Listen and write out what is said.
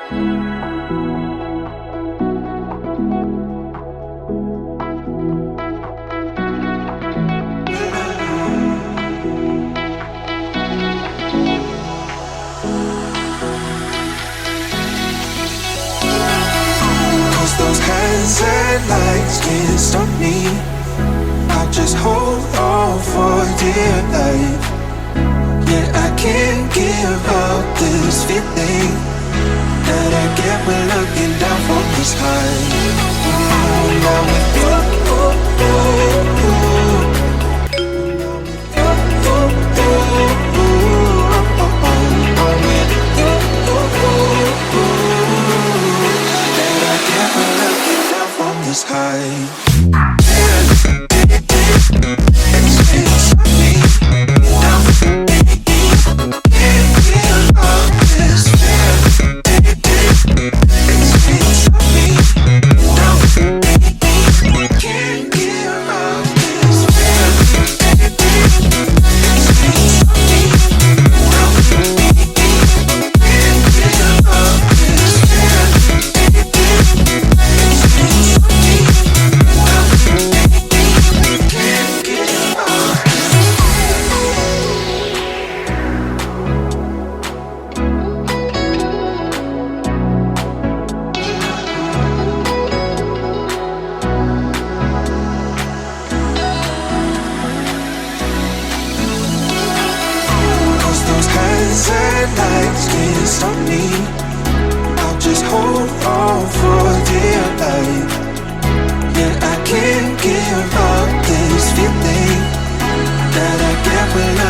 Those hands and lights can't stop me. I'll just hold on for dear life. Yeah, I can't give up this feeling that I get when looking down from this high. Now with you, this high. Lights can't stop me. I'll just hold on for dear life. Yeah, I can't give up this feeling that I get when